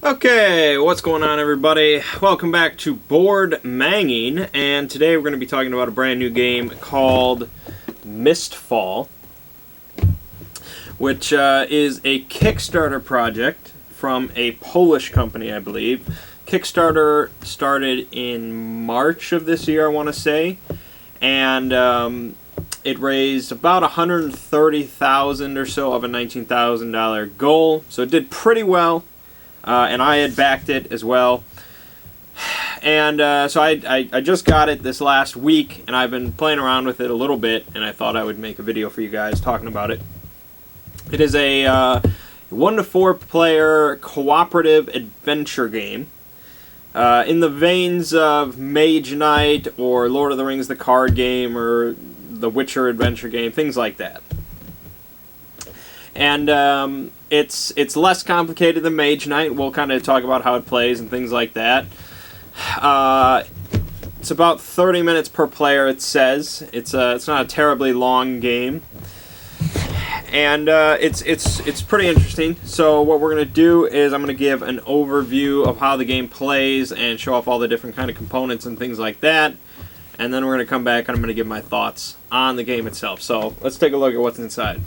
Okay, what's going on, everybody? Welcome back to Board Mangging, and today we're going to be talking about a brand new game called Mistfall, which is a Kickstarter project from a Polish company, I believe. Kickstarter started in March of this year, I want to say, and it raised about $130,000 or so of a $19,000 goal, so it did pretty well. And I had backed it as well. And so I just got it this last week, and I've been playing around with it a little bit, and I thought I would make a video for you guys talking about it. It is a 1 to 4 player cooperative adventure game. In the veins of Mage Knight or Lord of the Rings the card game or the Witcher adventure game, things like that. And it's less complicated than Mage Knight. We'll kind of talk about how it plays and things like that. It's about 30 minutes per player, it says. It's not a terribly long game. And it's pretty interesting. So what we're going to do is I'm going to give an overview of how the game plays and show off all the different kind of components and things like that. And then we're going to come back and I'm going to give my thoughts on the game itself. So let's take a look at what's inside.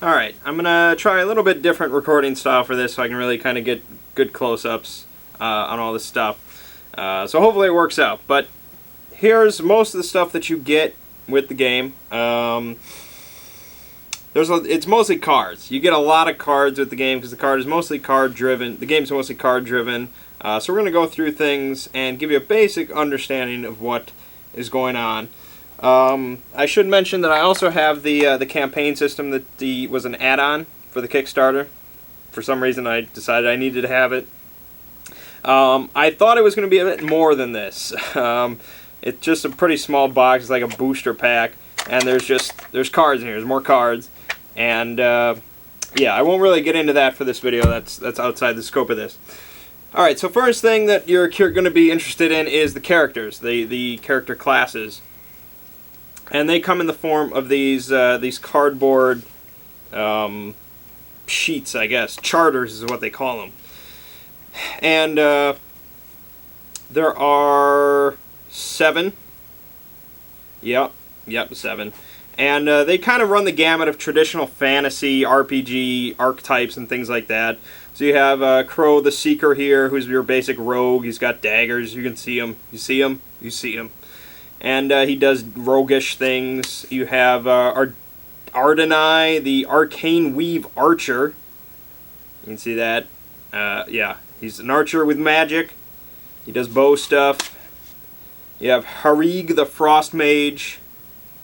Alright, I'm going to try a little bit different recording style for this so I can really kind of get good close-ups on all this stuff. So hopefully it works out. But here's most of the stuff that you get with the game. It's mostly cards. You get a lot of cards with the game because the card is mostly card-driven. The game's mostly card-driven. So we're going to go through things and give you a basic understanding of what is going on. I should mention that I also have the campaign system that was an add-on for the Kickstarter. For some reason I decided I needed to have it. I thought it was going to be a bit more than this. It's just a pretty small box. It's like a booster pack, and there's cards in here. There's more cards, and yeah, I won't really get into that for this video. That's outside the scope of this. Alright, so first thing that you're going to be interested in is the characters, the character classes. And they come in the form of these cardboard sheets, I guess. Charters is what they call them. And there are 7. Yep, 7. And they kind of run the gamut of traditional fantasy, RPG, archetypes, and things like that. So you have Crow the Seeker here, who's your basic rogue. He's got daggers. You can see him. You see him? You see him. And he does roguish things. You have Ardenai, the Arcane Weave Archer. You can see that. Yeah, he's an archer with magic. He does bow stuff. You have Harig, the Frost Mage,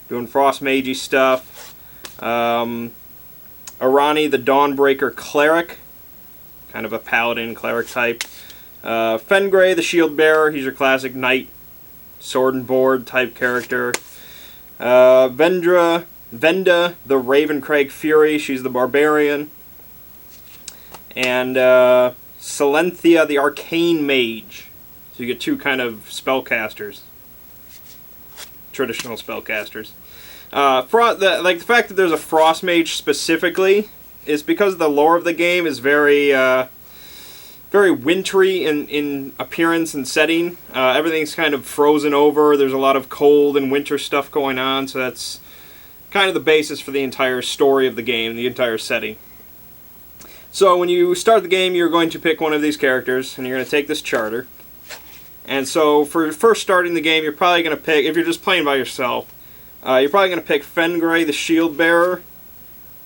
doing Frost Magey stuff. Arani, the Dawnbreaker Cleric, kind of a paladin cleric type. Fengray, the Shield Bearer. He's your classic knight, sword and board type character. Venda, the Ravencrag Fury, she's the barbarian. And Silenthia, the Arcane Mage. So you get 2 kind of spellcasters, traditional spellcasters. The fact that there's a Frost Mage specifically is because the lore of the game is very wintry in appearance and setting. Everything's kind of frozen over. There's a lot of cold and winter stuff going on, so that's kind of the basis for the entire story of the game, the entire setting. So when you start the game, you're going to pick one of these characters, and you're going to take this charter. And so for first starting the game, you're probably going to pick, if you're just playing by yourself, you're probably going to pick Fengray, the Shield Bearer,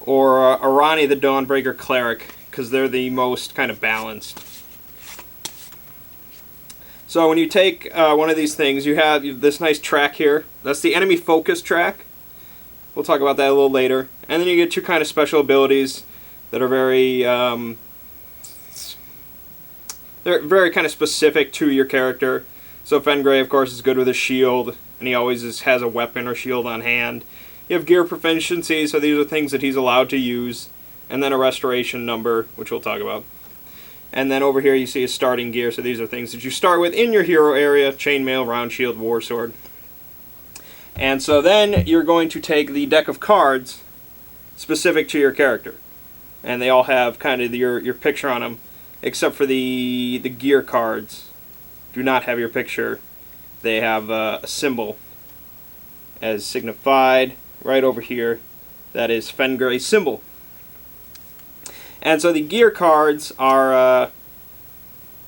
or Arani, the Dawnbreaker Cleric, because they're the most kind of balanced. So when you take one of these things, you have this nice track here. That's the enemy focus track. We'll talk about that a little later. And then you get 2 kind of special abilities that are they're very kind of specific to your character. So Fengray, of course, is good with a shield, and he always has a weapon or shield on hand. You have gear proficiency, so these are things that he's allowed to use. And then a restoration number, which we'll talk about. And then over here you see his starting gear, so these are things that you start with in your hero area: chainmail, round shield, war sword. And so then you're going to take the deck of cards specific to your character. And they all have kind of your picture on them. except for the gear cards do not have your picture. They have a symbol as signified right over here. That is Fengray's symbol. And so the gear cards are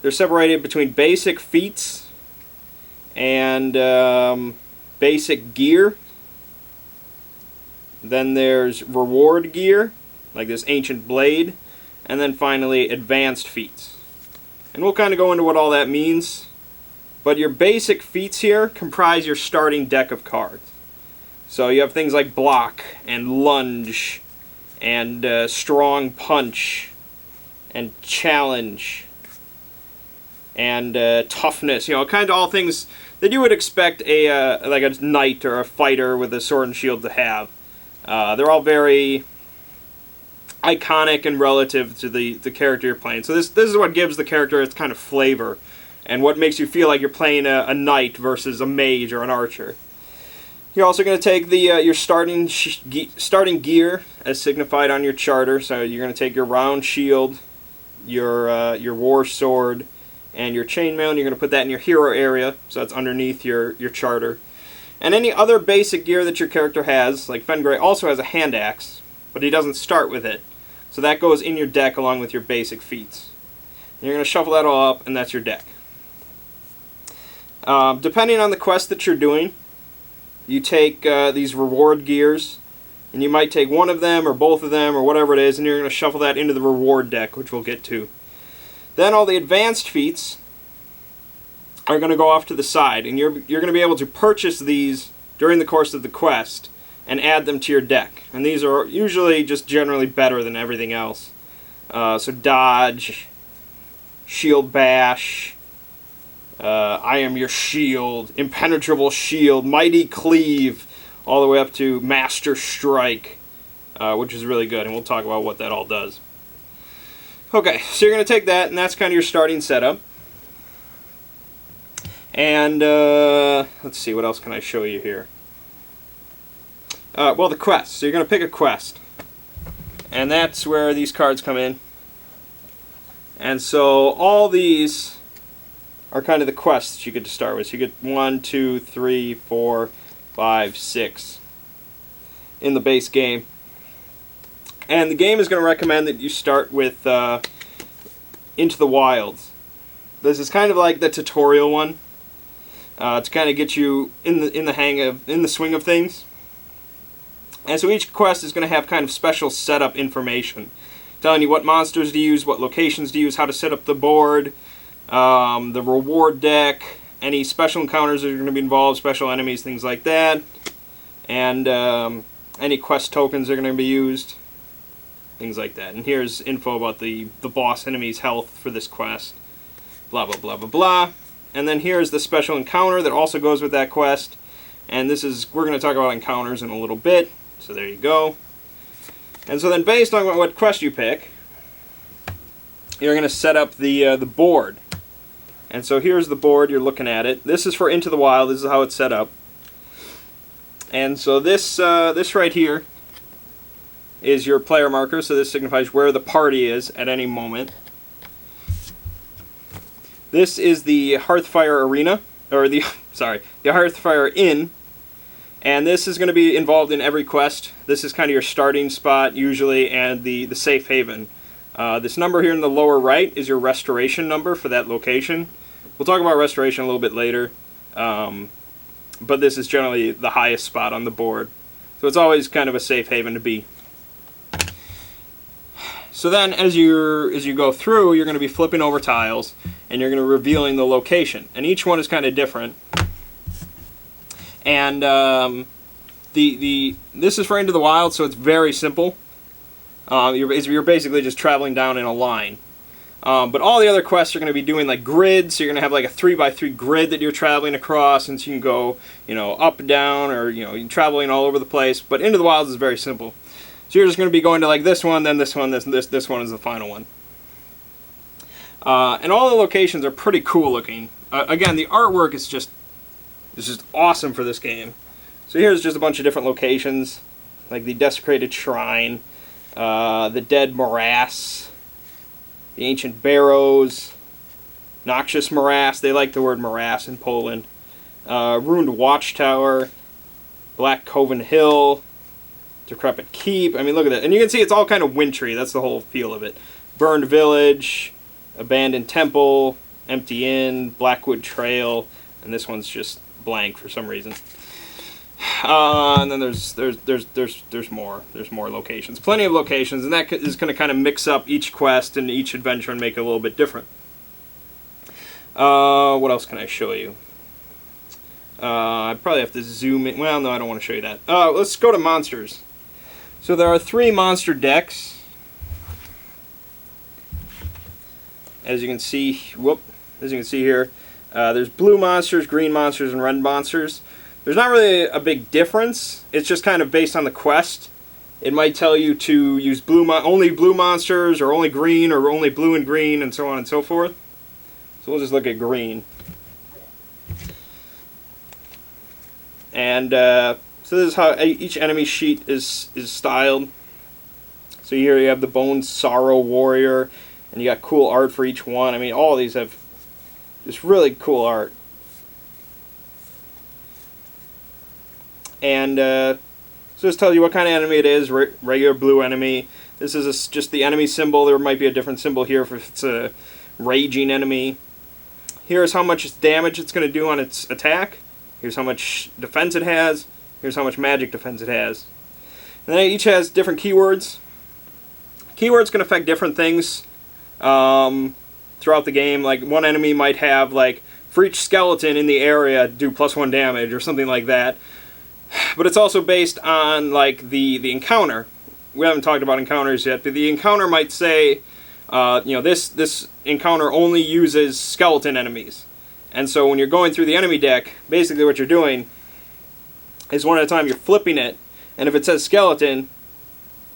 they're separated between basic feats and basic gear. Then there's reward gear, like this ancient blade, and then finally advanced feats. And we'll kind of go into what all that means. But your basic feats here comprise your starting deck of cards. So you have things like block and lunge and strong punch and challenge and toughness. You know, kind of all things that you would expect like a knight or a fighter with a sword and shield to have. They're all very iconic and relative to the character you're playing. So this is what gives the character its kind of flavor, and what makes you feel like you're playing a knight versus a mage or an archer. You're also going to take your starting gear as signified on your charter. So you're going to take your round shield, your war sword, and your chainmail, and you're going to put that in your hero area. So that's underneath your charter. And any other basic gear that your character has, like Fengray also has a hand axe, but he doesn't start with it. So that goes in your deck along with your basic feats. And you're going to shuffle that all up, and that's your deck. Depending on the quest that you're doing, you take these reward gears, and you might take one of them or both of them or whatever it is, and you're going to shuffle that into the reward deck, which we'll get to. Then all the advanced feats are going to go off to the side, and you're going to be able to purchase these during the course of the quest and add them to your deck. And these are usually just generally better than everything else. So dodge, shield bash, I am your shield, impenetrable shield, mighty cleave, all the way up to master strike, which is really good, and we'll talk about what that all does. Okay, so you're going to take that, and that's kind of your starting setup. And let's see, what else can I show you here? Well, the quest. So you're going to pick a quest, and that's where these cards come in. And so all these are kind of the quests you get to start with. So you get 1, 2, 3, 4, 5, 6 in the base game. And the game is going to recommend that you start with Into the Wilds. This is kind of like the tutorial one, to kind of get you in the swing of things. And so each quest is going to have kind of special setup information, telling you what monsters to use, what locations to use, how to set up the board, the reward deck, any special encounters that are going to be involved, special enemies, things like that, and any quest tokens that are going to be used, things like that. And here's info about the boss enemy's health for this quest, blah, blah, blah, blah, blah. And then here's the special encounter that also goes with that quest, and we're going to talk about encounters in a little bit, so there you go. And so then based on what quest you pick, you're going to set up the board. And so here's the board, you're looking at it. This is for Into the Wild, this is how it's set up. And so this right here is your player marker, so this signifies where the party is at any moment. This is the Hearthfire Arena, or the Hearthfire Inn, and this is going to be involved in every quest. This is kind of your starting spot usually, and the safe haven. This number here in the lower right is your restoration number for that location. We'll talk about restoration a little bit later, but this is generally the highest spot on the board. So it's always kind of a safe haven to be. So then as you go through, you're going to be flipping over tiles, and you're going to be revealing the location. And each one is kind of different. And this is for Into the Wild, so it's very simple. You're basically just traveling down in a line. But all the other quests are going to be doing like grids, so you're going to have like a 3x3 grid that you're traveling across, and so you can go, up and down, or you're traveling all over the place. But Into the Wilds is very simple. So you're just going to be going to like this one, then this one, this one is the final one. And all the locations are pretty cool looking. Again, the artwork is just awesome for this game. So here's just a bunch of different locations, like the Desecrated Shrine, the Dead Morass, the ancient barrows, noxious morass. They like the word morass in Poland. Ruined watchtower, Black Coven Hill, decrepit keep. I mean, look at that. And you can see it's all kind of wintry. That's the whole feel of it. Burned village, abandoned temple, empty inn, Blackwood trail, and this one's just blank for some reason. And then there's more. There's more locations. Plenty of locations, and that is going to kind of mix up each quest and each adventure and make it a little bit different. What else can I show you? I probably have to zoom in. Well, no, I don't want to show you that. Let's go to monsters. So there are 3 monster decks. As you can see, here, there's blue monsters, green monsters, and red monsters. There's not really a big difference. It's just kind of based on the quest. It might tell you to use only blue monsters, or only green, or only blue and green, and so on and so forth. So we'll just look at green. And so this is how each enemy sheet is styled. So here you have the Bone Sorrow Warrior, and you got cool art for each one. I mean, all of these have just really cool art. And so this tells you what kind of enemy it is. Regular blue enemy. This is just the enemy symbol. There might be a different symbol here if it's a raging enemy. Here's how much damage it's going to do on its attack. Here's how much defense it has. Here's how much magic defense it has. And then each has different keywords. Keywords can affect different things throughout the game. Like one enemy might have, like, for each skeleton in the area, do +1 damage or something like that. But it's also based on, like, the encounter. We haven't talked about encounters yet, but the encounter might say, this encounter only uses skeleton enemies. And so when you're going through the enemy deck, basically what you're doing is one at a time you're flipping it, and if it says skeleton,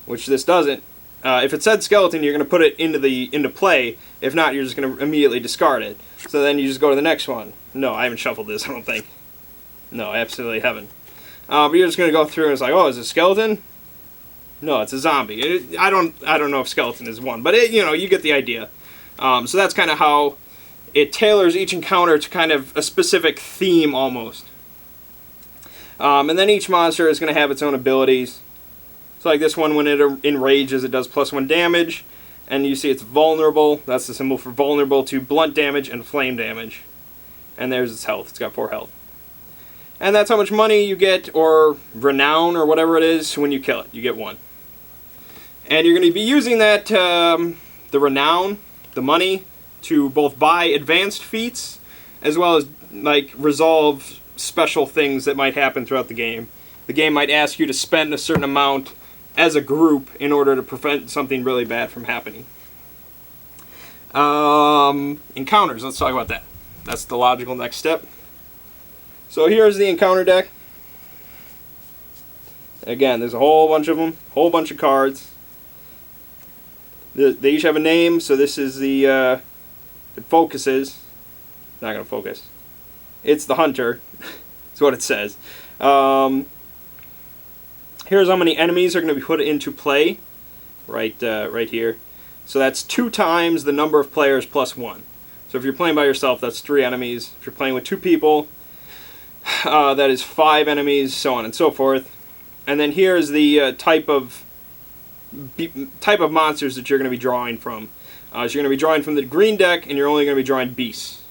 which this doesn't, if it said skeleton, you're going to put it into play. If not, you're just going to immediately discard it. So then you just go to the next one. No, I haven't shuffled this, I don't think. No, I absolutely haven't. But you're just going to go through and it's like, oh, is it a skeleton? No, it's a zombie. I don't know if skeleton is one, but you get the idea. So that's kind of how it tailors each encounter to kind of a specific theme almost. And then each monster is going to have its own abilities. So like this one, when it enrages, it does +1 damage. And you see it's vulnerable. That's the symbol for vulnerable to blunt damage and flame damage. And there's its health. It's got 4 health. And that's how much money you get, or renown, or whatever it is, when you kill it. You get 1. And you're going to be using that, the renown, the money, to both buy advanced feats, as well as, like, resolve special things that might happen throughout the game. The game might ask you to spend a certain amount as a group in order to prevent something really bad from happening. Encounters, let's talk about that. That's the logical next step. So here's the encounter deck. Again, there's a whole bunch of them, whole bunch of cards. They each have a name, so this is the, it focuses. Not going to focus. It's the hunter. That's what it says. Here's how many enemies are going to be put into play. Right here. So that's 2 times the number of players plus 1. So if you're playing by yourself, that's 3 enemies. If you're playing with 2 people, that is 5 enemies, so on and so forth. And then here's the type of monsters that you're going to be drawing from. So you're going to be drawing from the green deck, and you're only going to be drawing beasts.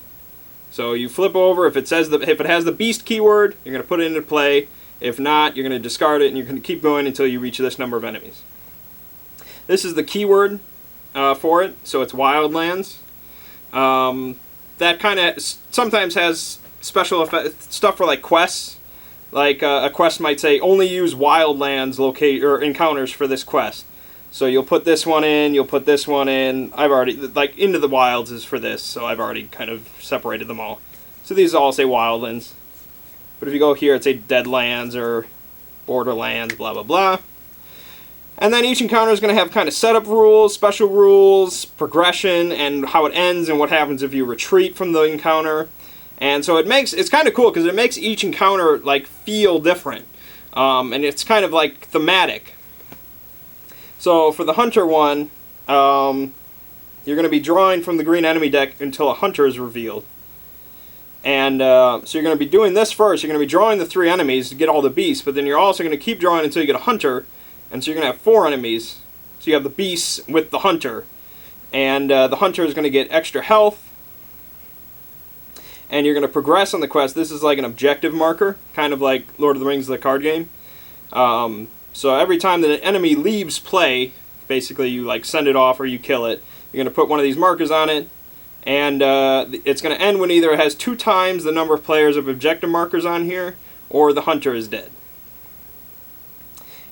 So you flip over. If it has the beast keyword, you're going to put it into play. If not, you're going to discard it, and you're going to keep going until you reach this number of enemies. This is the keyword for it, so it's wildlands. That kind of sometimes has special stuff for, like, quests. Like a quest might say only use wildlands encounters for this quest. So you'll put this one in, you'll put this one in. I've already, like, Into the Wilds is for this, so I've already kind of separated them all. So these all say wildlands. But if you go here, it'd say Deadlands or Borderlands, blah, blah, blah. And then each encounter is going to have kind of setup rules, special rules, progression, and how it ends, and what happens if you retreat from the encounter. And so it's kind of cool because it makes each encounter, like, feel different. And it's kind of like thematic. So for the hunter one, you're going to be drawing from the green enemy deck until a hunter is revealed. And so you're going to be doing this first. You're going to be drawing the 3 enemies to get all the beasts, but then you're also going to keep drawing until you get a hunter, and so you're going to have 4 enemies. So you have the beasts with the hunter, and the hunter is going to get extra health, and you're going to progress on the quest. This is like an objective marker, kind of like Lord of the Rings, the card game. So every time that an enemy leaves play, basically you like send it off or you kill it, you're going to put one of these markers on it, and it's going to end when either it has 2 times the number of players of objective markers on here, or the hunter is dead.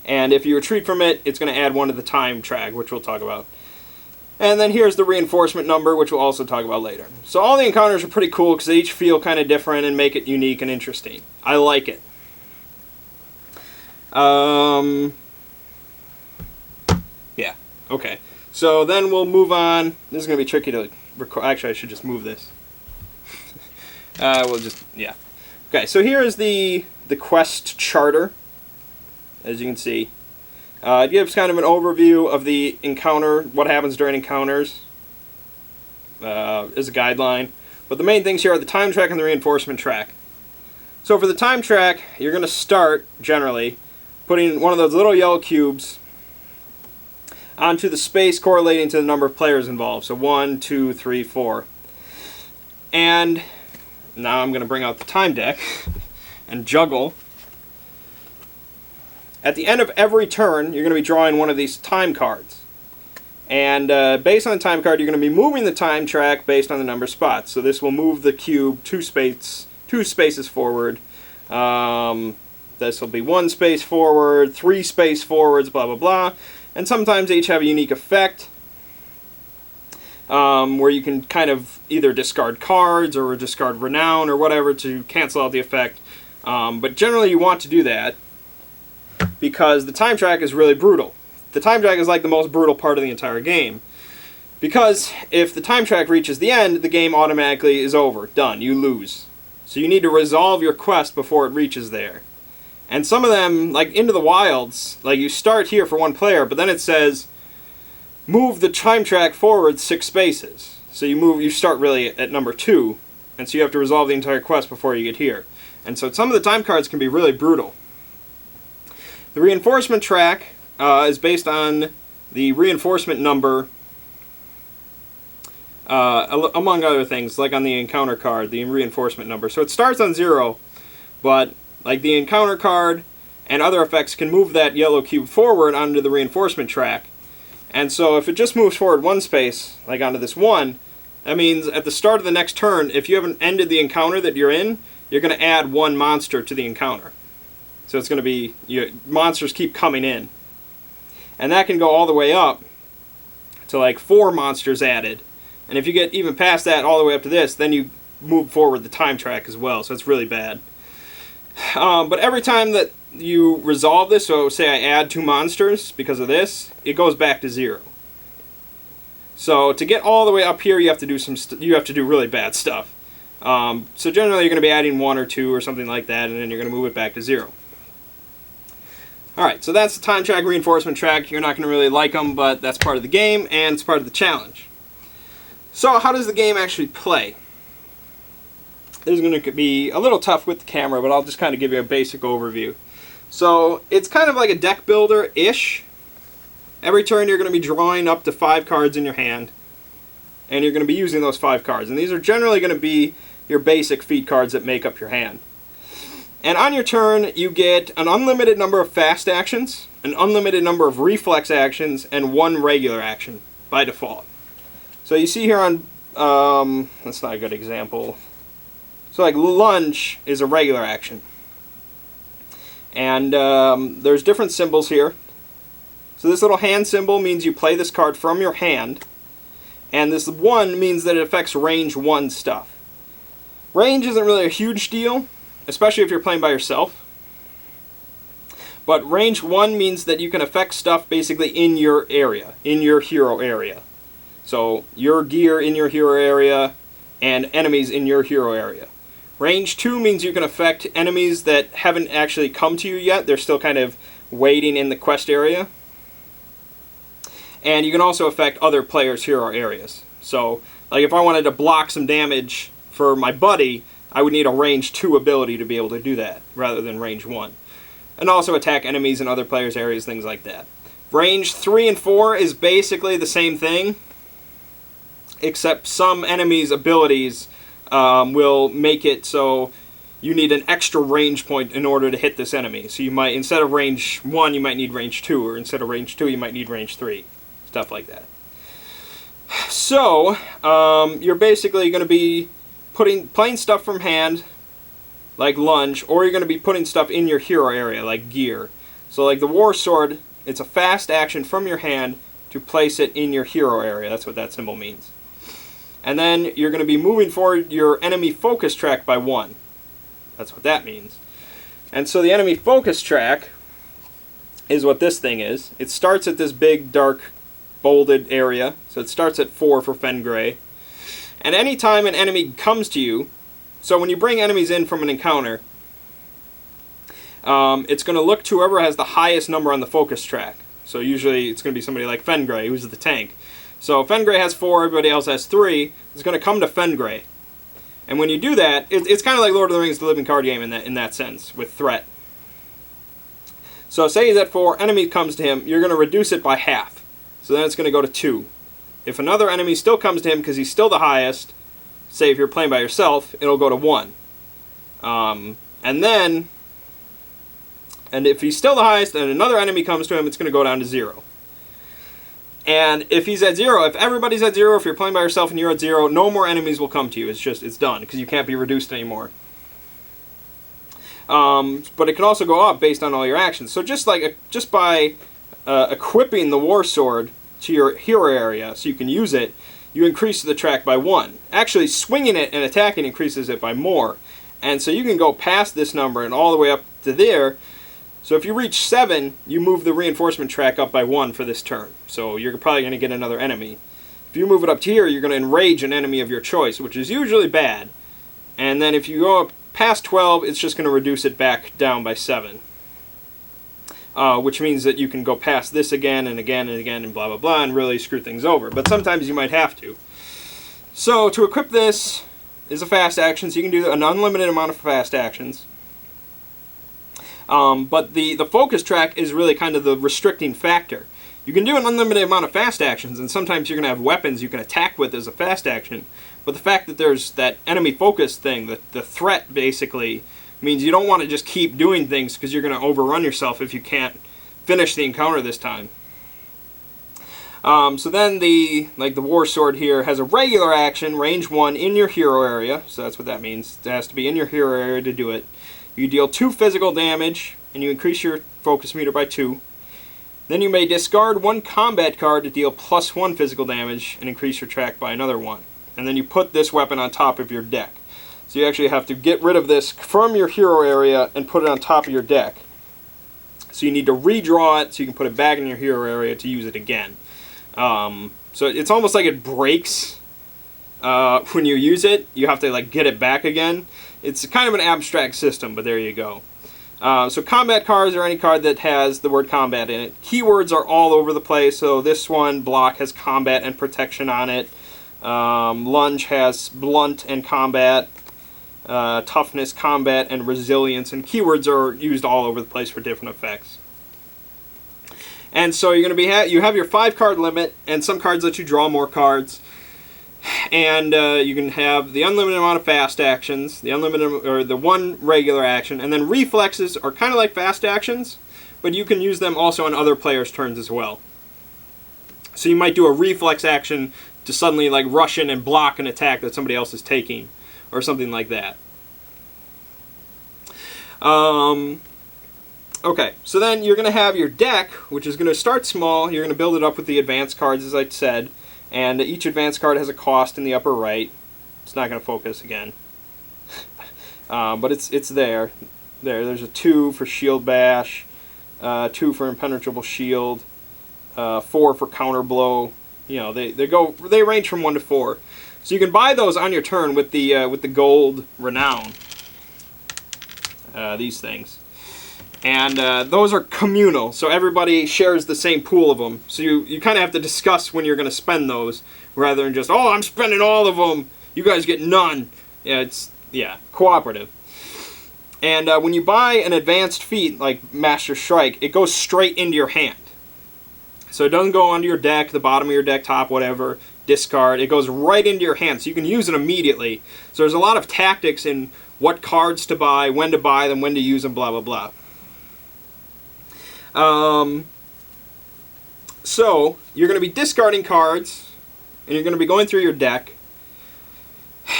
And if you retreat from it, it's going to add 1 to the time track, which we'll talk about. And then here's the reinforcement number, which we'll also talk about later. So all the encounters are pretty cool because they each feel kind of different and make it unique and interesting. I like it. Yeah, okay. So then we'll move on. This is going to be tricky to record. Actually, I should just move this. We'll just, yeah. Okay, so here is the quest charter, as you can see. It gives kind of an overview of the encounter, what happens during encounters, as a guideline. But the main things here are the time track and the reinforcement track. So for the time track, you're going to start, generally, putting one of those little yellow cubes onto the space correlating to the number of players involved. So 1, 2, 3, 4. And now I'm going to bring out the time deck and juggle. At the end of every turn, you're going to be drawing one of these time cards. And based on the time card, you're going to be moving the time track based on the number of spots. So this will move the cube 2 spaces forward. This will be 1 space forward, 3 space forwards, blah, blah, blah. And sometimes they each have a unique effect, where you can kind of either discard cards or discard renown or whatever to cancel out the effect. But generally you want to do that, because the time track is really brutal. The time track is like the most brutal part of the entire game. Because if the time track reaches the end, the game automatically is over. Done. You lose. So you need to resolve your quest before it reaches there. And some of them, like Into the Wilds, like you start here for 1 player, but then it says, move the time track forward 6 spaces. So you start really at number 2, and so you have to resolve the entire quest before you get here. And so some of the time cards can be really brutal. The reinforcement track is based on the reinforcement number, among other things, like on the encounter card, the reinforcement number. So it starts on 0, but like the encounter card and other effects can move that yellow cube forward onto the reinforcement track. And so if it just moves forward 1 space, like onto this 1, that means at the start of the next turn, if you haven't ended the encounter that you're in, you're going to add 1 monster to the encounter. So it's going to be, monsters keep coming in. And that can go all the way up to like 4 monsters added. And if you get even past that all the way up to this, then you move forward the time track as well. So it's really bad. But every time that you resolve this, so say I add 2 monsters because of this, it goes back to 0. So to get all the way up here, you have to do really bad stuff. So generally you're going to be adding 1 or 2 or something like that, and then you're going to move it back to 0. Alright, so that's the time track, reinforcement track. You're not going to really like them, but that's part of the game, and it's part of the challenge. So how does the game actually play? This is going to be a little tough with the camera, but I'll just kind of give you a basic overview. So it's kind of like a deck builder-ish. Every turn you're going to be drawing up to 5 cards in your hand, and you're going to be using those 5 cards. And these are generally going to be your basic feat cards that make up your hand. And on your turn, you get an unlimited number of fast actions, an unlimited number of reflex actions, and 1 regular action by default. So you see here on, that's not a good example. So like lunge is a regular action. And there's different symbols here. So this little hand symbol means you play this card from your hand. And this 1 means that it affects range 1 stuff. Range isn't really a huge deal, especially if you're playing by yourself. But range 1 means that you can affect stuff basically in your area, in your hero area. So your gear in your hero area and enemies in your hero area. Range 2 means you can affect enemies that haven't actually come to you yet. They're still kind of waiting in the quest area. And you can also affect other players' hero areas. So, like if I wanted to block some damage for my buddy, I would need a range 2 ability to be able to do that, rather than range 1. And also attack enemies in other players' areas, things like that. Range 3 and 4 is basically the same thing, except some enemies' abilities will make it so you need an extra range point in order to hit this enemy. So you might, instead of range 1, you might need range 2, or instead of range 2, you might need range 3. Stuff like that. So, you're basically going to be playing stuff from hand, like lunge, or you're going to be putting stuff in your hero area, like gear. So like the War Sword, it's a fast action from your hand to place it in your hero area. That's what that symbol means. And then you're going to be moving forward your enemy focus track by 1. That's what that means. And so the enemy focus track is what this thing is. It starts at this big, dark, bolded area. So it starts at 4 for Fengray. And anytime an enemy comes to you, so when you bring enemies in from an encounter, it's going to look to whoever has the highest number on the focus track. So usually it's going to be somebody like Fengray, who's the tank. So Fengray has 4, everybody else has 3. It's going to come to Fengray. And when you do that, it's kind of like Lord of the Rings, the living card game in that sense, with threat. So say he's at 4, enemy comes to him, you're going to reduce it by half. So then it's going to go to 2. If another enemy still comes to him because he's still the highest, say if you're playing by yourself, it'll go to 1. And if he's still the highest and another enemy comes to him, it's going to go down to 0. And if he's at 0, if everybody's at 0, if you're playing by yourself and you're at 0, no more enemies will come to you. It's done, because you can't be reduced anymore. But it can also go up based on all your actions. So just by equipping the War Sword to your hero area so you can use it, you increase the track by 1. Actually, swinging it and attacking increases it by more. And so you can go past this number and all the way up to there. So if you reach 7, you move the reinforcement track up by 1 for this turn. So you're probably going to get another enemy. If you move it up to here, you're going to enrage an enemy of your choice, which is usually bad. And then if you go up past 12, it's just going to reduce it back down by 7. Which means that you can go past this again and again and again and blah blah blah and really screw things over. But sometimes you might have to. So to equip this is a fast action, so you can do an unlimited amount of fast actions. But the focus track is really kind of the restricting factor. You can do an unlimited amount of fast actions, and sometimes you're going to have weapons you can attack with as a fast action. But the fact that there's that enemy focus thing, the threat basically, means you don't want to just keep doing things because you're going to overrun yourself if you can't finish the encounter this time. So then the War Sword here has a regular action, range 1, in your hero area. So that's what that means. It has to be in your hero area to do it. You deal 2 physical damage, and you increase your focus meter by 2. Then you may discard 1 combat card to deal +1 physical damage, and increase your track by another 1. And then you put this weapon on top of your deck. So you actually have to get rid of this from your hero area and put it on top of your deck. So you need to redraw it so you can put it back in your hero area to use it again. So it's almost like it breaks when you use it. You have to get it back again. It's kind of an abstract system, but there you go. So combat cards are any card that has the word combat in it. Keywords are all over the place. So this one, block, has combat and protection on it. Lunge has blunt and combat. Toughness, combat, and resilience. And keywords are used all over the place for different effects. And so you're going to you have your 5-card limit, and some cards let you draw more cards. And you can have the unlimited amount of fast actions, the 1 regular action, and then reflexes are kind of like fast actions, but you can use them also on other players' turns as well. So you might do a reflex action to suddenly rush in and block an attack that somebody else is taking, or something like that. Okay, so then you're going to have your deck, which is going to start small. You're going to build it up with the advanced cards, as I said. And each advanced card has a cost in the upper right. It's not going to focus again. But it's there. There's a 2 for Shield Bash, 2 for Impenetrable Shield, 4 for Counter Blow. They range from 1 to 4. So you can buy those on your turn with the gold renown. These things. And those are communal, so everybody shares the same pool of them. So you kind of have to discuss when you're going to spend those, rather than just, oh, I'm spending all of them, you guys get none. Yeah, cooperative. And when you buy an advanced feat like Master Strike, it goes straight into your hand. So it doesn't go onto your deck, the bottom of your deck, top, whatever, discard. It goes right into your hand, so you can use it immediately. So there's a lot of tactics in what cards to buy, when to buy them, when to use them, blah, blah, blah. So you're going to be discarding cards, and you're going to be going through your deck.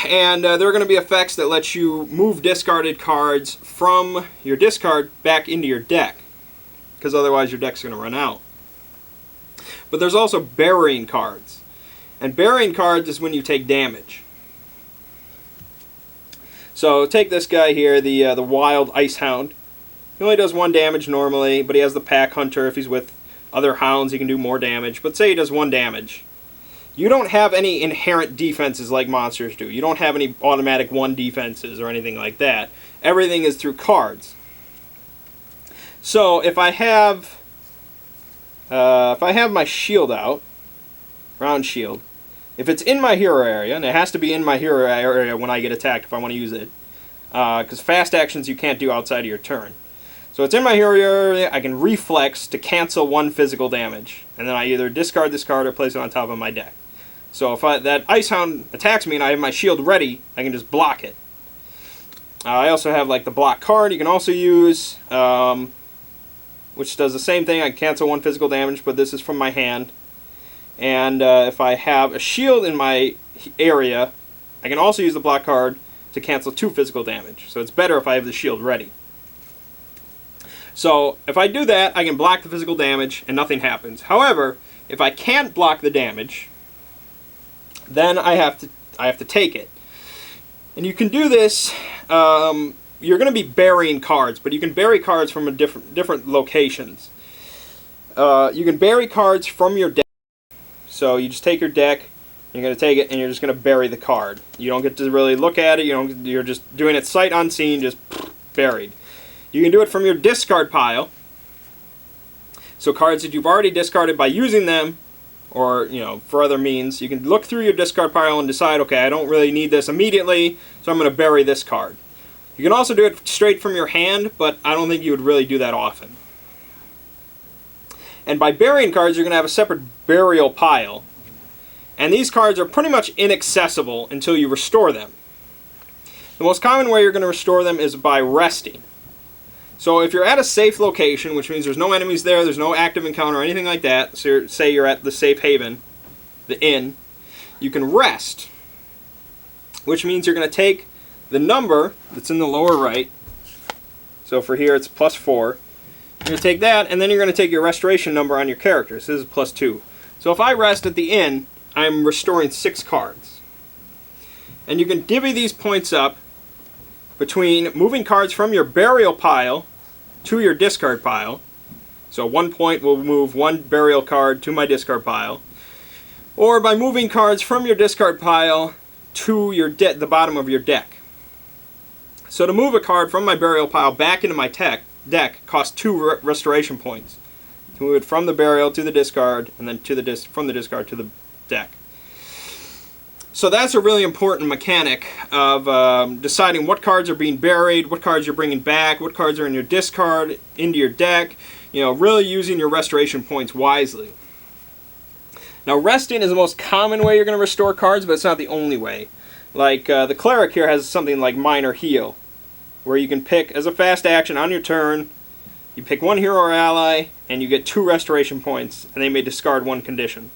And there are going to be effects that let you move discarded cards from your discard back into your deck, because otherwise your deck's going to run out. But there's also burying cards. And burying cards is when you take damage. So take this guy here, the Wild Ice Hound. He only does 1 damage normally, but he has the Pack Hunter. If he's with other hounds, he can do more damage. But say he does 1 damage. You don't have any inherent defenses like monsters do. You don't have any automatic 1 defenses or anything like that. Everything is through cards. So if I have my shield out, round shield, if it's in my hero area, and it has to be in my hero area when I get attacked if I want to use it, because fast actions you can't do outside of your turn. So it's in my hero area, I can reflex to cancel 1 physical damage, and then I either discard this card or place it on top of my deck. So if that Ice Hound attacks me and I have my shield ready, I can just block it. I also have like the block card you can also use, which does the same thing. I can cancel 1 physical damage, but this is from my hand. And if I have a shield in my area, I can also use the block card to cancel 2 physical damage. So it's better if I have the shield ready. So if I do that, I can block the physical damage and nothing happens. However, if I can't block the damage, then I have to take it. And you can do this. You're going to be burying cards, but you can bury cards from different locations. You can bury cards from your deck. So you just take your deck, you're going to take it, and you're just going to bury the card. You don't get to really look at it. You're just doing it sight unseen, just buried. You can do it from your discard pile. So cards that you've already discarded by using them, or for other means, you can look through your discard pile and decide, okay, I don't really need this immediately, so I'm going to bury this card. You can also do it straight from your hand, but I don't think you would really do that often. And by burying cards, you're going to have a separate burial pile. And these cards are pretty much inaccessible until you restore them. The most common way you're going to restore them is by resting. So if you're at a safe location, which means there's no enemies there, there's no active encounter or anything like that, so say you're at the safe haven, the inn, you can rest. Which means you're going to take the number that's in the lower right. So for here it's +4. You're going to take that, and then you're going to take your restoration number on your character. So this is +2. So if I rest at the inn, I'm restoring 6 cards. And you can divvy these points up between moving cards from your burial pile to your discard pile. So 1 point will move 1 burial card to my discard pile. Or by moving cards from your discard pile to your the bottom of your deck. So to move a card from my burial pile back into my deck costs 2 restoration points. To move it from the burial to the discard, and then to from the discard to the deck. So that's a really important mechanic of deciding what cards are being buried, what cards you're bringing back, what cards are in your discard, into your deck. Really using your restoration points wisely. Now, resting is the most common way you're going to restore cards, but it's not the only way. Like, the Cleric here has something like Minor Heal, where you can pick, as a fast action on your turn, you pick 1 hero or ally, and you get 2 restoration points, and they may discard 1 condition.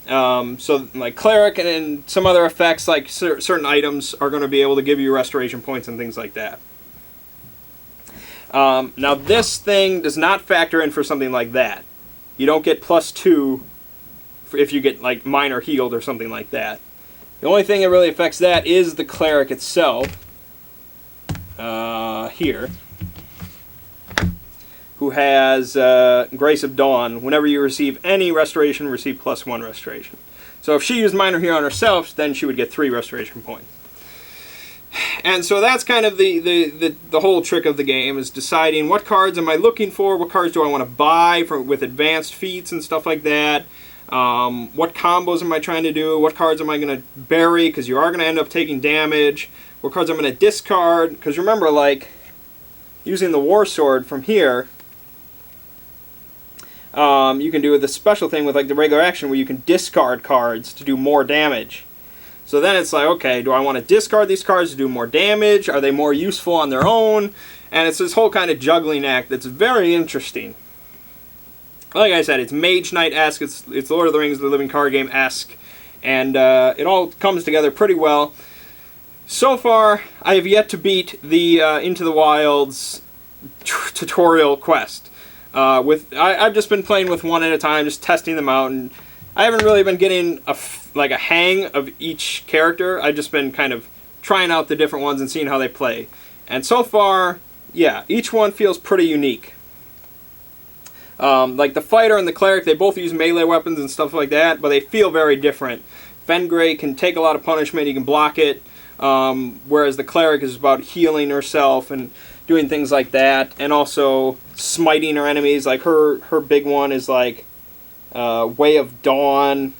So, like Cleric and some other effects, like certain items, are going to be able to give you restoration points and things like that. Now, this thing does not factor in for something like that. You don't get +2 if you get, like, minor healed or something like that. The only thing that really affects that is the Cleric itself. Here. Who has Grace of Dawn. Whenever you receive any restoration, receive +1 restoration. So if she used Minor Heal on herself, then she would get 3 restoration points. And so that's kind of the whole trick of the game, is deciding what cards am I looking for, what cards do I want to buy with advanced feats and stuff like that. What combos am I trying to do? What cards am I going to bury, because you are going to end up taking damage? What cards I'm going to discard? Because remember, like, using the War Sword from here, you can do the special thing with like the regular action where you can discard cards to do more damage. So then it's like, okay, do I want to discard these cards to do more damage? Are they more useful on their own? And it's this whole kind of juggling act that's very interesting. Like I said, it's Mage Knight-esque, it's Lord of the Rings, the Living Card Game-esque, and it all comes together pretty well. So far, I have yet to beat the Into the Wilds tutorial quest. I've just been playing with one at a time, just testing them out, and I haven't really been getting a hang of each character. I've just been kind of trying out the different ones and seeing how they play. And so far, yeah, each one feels pretty unique. Like the fighter and the cleric, they both use melee weapons and stuff like that, but they feel very different. Fengray can take a lot of punishment, he can block it, whereas the cleric is about healing herself and doing things like that, and also smiting her enemies. Like her big one is like Way of Dawn.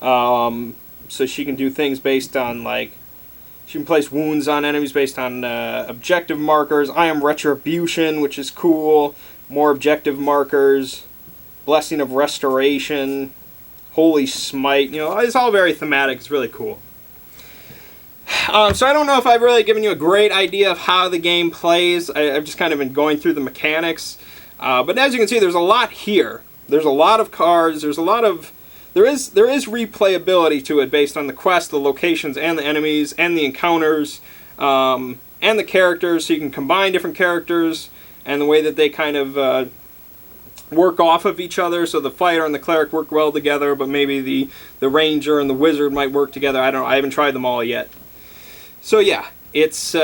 So she can do things based on, like, she can place wounds on enemies based on objective markers. I Am Retribution, which is cool. More objective markers. Blessing of Restoration. Holy Smite. You know, it's all very thematic. It's really cool. So I don't know if I've really given you a great idea of how the game plays. I've just kind of been going through the mechanics. But as you can see, there's a lot here. There's a lot of cards. There's a lot of... There is replayability to it based on the quest, the locations, and the enemies, and the encounters, and the characters. So you can combine different characters and the way that they kind of work off of each other. So the fighter and the cleric work well together, but maybe the ranger and the wizard might work together. I don't know. I haven't tried them all yet. So yeah, it's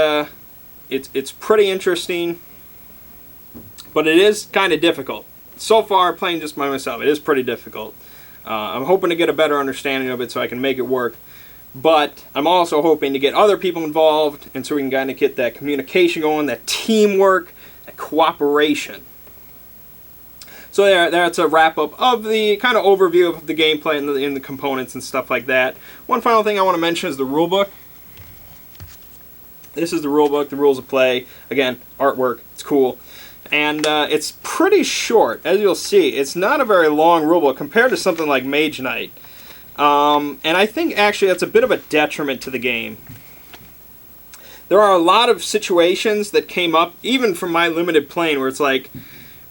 pretty interesting, but it is kind of difficult. So far, playing just by myself, it is pretty difficult. I'm hoping to get a better understanding of it so I can make it work. But I'm also hoping to get other people involved, and so we can kind of get that communication going, that teamwork, that cooperation. So that's a wrap-up of the kind of overview of the gameplay and the components and stuff like that. One final thing I want to mention is the rulebook. This is the rulebook, the rules of play. Again, artwork, it's cool. And it's pretty short, as you'll see. It's not a very long rulebook compared to something like Mage Knight. And I think actually that's a bit of a detriment to the game. There are a lot of situations that came up, even from my limited playing, where it's like,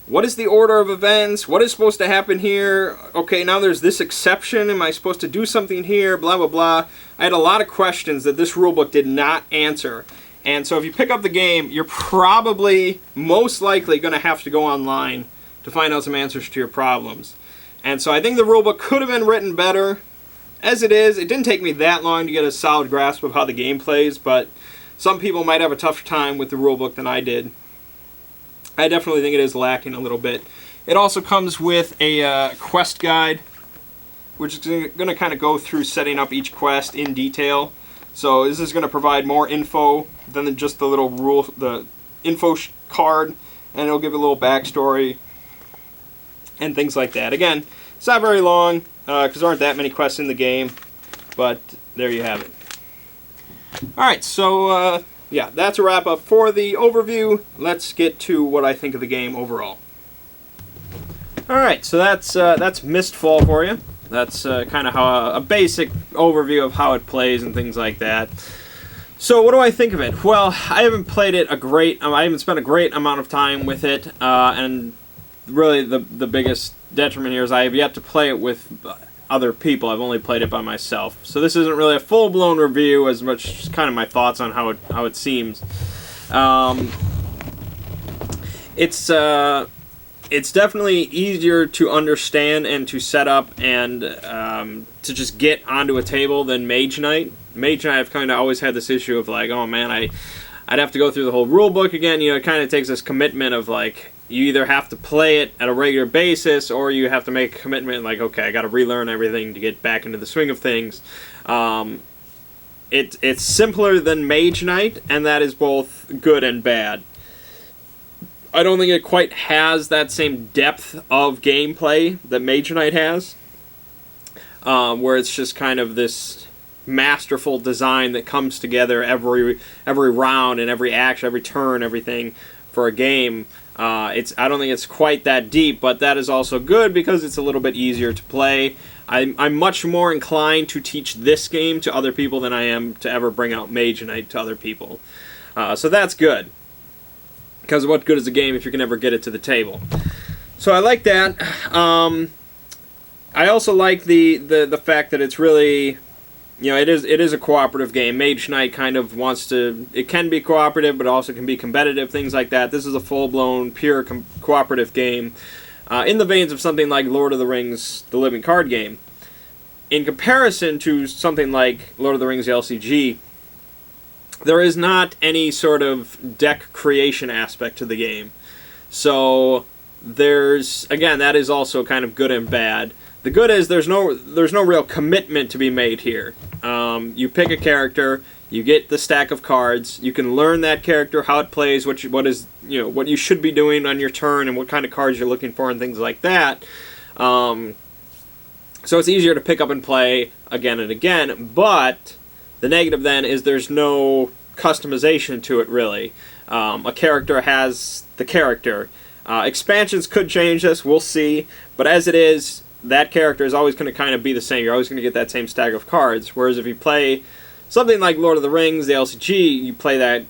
what is the order of events? What is supposed to happen here? Okay, now there's this exception. Am I supposed to do something here? Blah, blah, blah. I had a lot of questions that this rulebook did not answer. And so if you pick up the game, you're probably most likely going to have to go online to find out some answers to your problems. And so I think the rulebook could have been written better. As it is, it didn't take me that long to get a solid grasp of how the game plays, but some people might have a tougher time with the rulebook than I did. I definitely think it is lacking a little bit. It also comes with a quest guide, which is going to kind of go through setting up each quest in detail. So this is going to provide more info than just the little the info card, and it'll give a little backstory and things like that. Again, it's not very long because there aren't that many quests in the game, but there you have it. Alright, so yeah, that's a wrap up for the overview. Let's get to what I think of the game overall. Alright, so that's Mistfall for you. That's kind of how a basic overview of how it plays and things like that. So what do I think of it? Well, I haven't played it I haven't spent a great amount of time with it, and really the biggest detriment here is I have yet to play it with other people. I've only played it by myself. So this isn't really a full-blown review as much as kind of my thoughts on how it seems. It's definitely easier to understand and to set up and to just get onto a table than Mage Knight. Mage Knight, I've kind of always had this issue of like, oh man, I'd have to go through the whole rule book again. You know, it kind of takes this commitment of like, you either have to play it at a regular basis or you have to make a commitment like, okay, I got to relearn everything to get back into the swing of things. it's simpler than Mage Knight, and that is both good and bad. I don't think it quite has that same depth of gameplay that Mage Knight has, where it's just kind of this masterful design that comes together every round and every action, every turn, everything for a game. I don't think it's quite that deep, but that is also good because it's a little bit easier to play. I'm much more inclined to teach this game to other people than I am to ever bring out Mage Knight to other people. So that's good. Because what good is a game if you can never get it to the table? So I like that. I also like the fact that it's really, it is a cooperative game. Mage Knight kind of wants to, it can be cooperative, but also can be competitive, things like that. This is a full-blown, pure cooperative game, in the veins of something like Lord of the Rings, the Living Card Game. In comparison to something like Lord of the Rings, the LCG, there is not any sort of deck creation aspect to the game. So there's, again, that is also kind of good and bad. The good is there's no real commitment to be made here. You pick a character, you get the stack of cards, you can learn that character, how it plays, what you should be doing on your turn, and what kind of cards you're looking for, and things like that. So it's easier to pick up and play again and again, but the negative then is there's no customization to it, really. A character has the character. Expansions could change this, we'll see, but as it is, that character is always going to kind of be the same. You're always going to get that same stack of cards, whereas if you play something like Lord of the Rings, the LCG, you play that,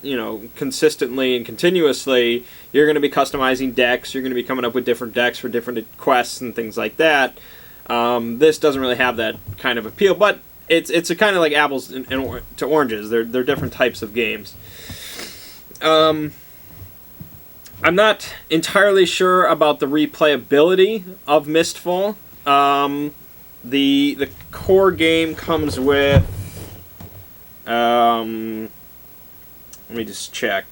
consistently and continuously, you're going to be customizing decks, you're going to be coming up with different decks for different quests and things like that. This doesn't really have that kind of appeal, but it's a kind of like apples to oranges. They're different types of games. I'm not entirely sure about the replayability of Mistfall. The core game comes with, let me just check,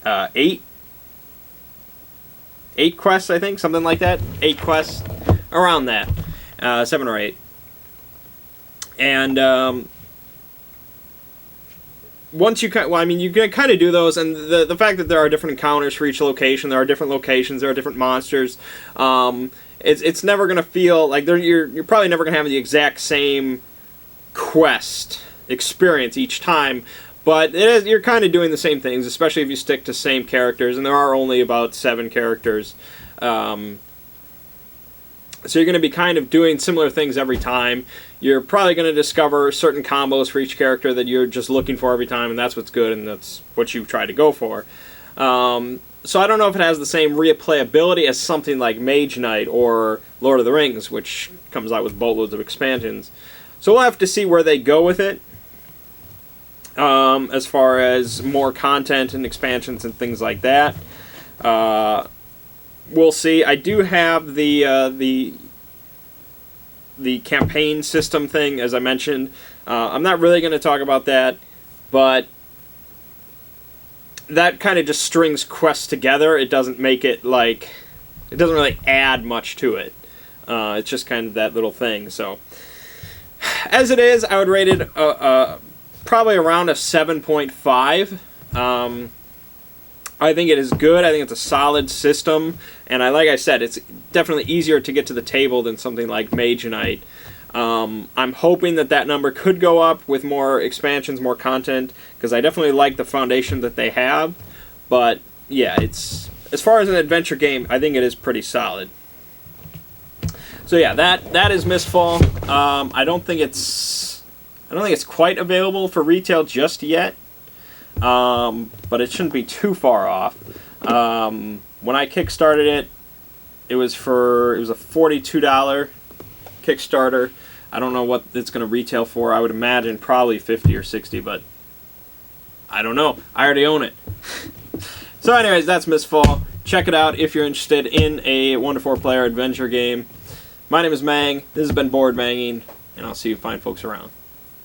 8 quests, I think, something like that. 8 quests, around that, 7 or 8, and once you can kind of do those, and the fact that there are different encounters for each location, there are different locations, there are different monsters. It's never going to feel like you're probably never going to have the exact same quest experience each time, but you're kind of doing the same things, especially if you stick to same characters, and there are only about 7 characters. So you're going to be kind of doing similar things every time. You're probably going to discover certain combos for each character that you're just looking for every time, and that's what's good, and that's what you try to go for. So I don't know if it has the same replayability as something like Mage Knight or Lord of the Rings, which comes out with boatloads of expansions. So we'll have to see where they go with it, as far as more content and expansions and things like that. We'll see. I do have the campaign system thing, as I mentioned. I'm not really going to talk about that, but that kind of just strings quests together. It doesn't make it it doesn't really add much to it. It's just kind of that little thing. So, as it is, I would rate it probably around a 7.5. I think it is good. I think it's a solid system, and like I said, it's definitely easier to get to the table than something like Mage Knight. I'm hoping that number could go up with more expansions, more content, because I definitely like the foundation that they have. But yeah, it's, as far as an adventure game, I think it is pretty solid. So yeah, that is Mistfall. I don't think it's quite available for retail just yet. But it shouldn't be too far off. When I kickstarted it, it was a $42 Kickstarter. I don't know what it's going to retail for. I would imagine probably $50 or $60, but I don't know. I already own it. So anyways, that's Mistfall. Check it out if you're interested in a 1 to 4 player adventure game. My name is Mang. This has been Board Manging, and I'll see you fine folks around.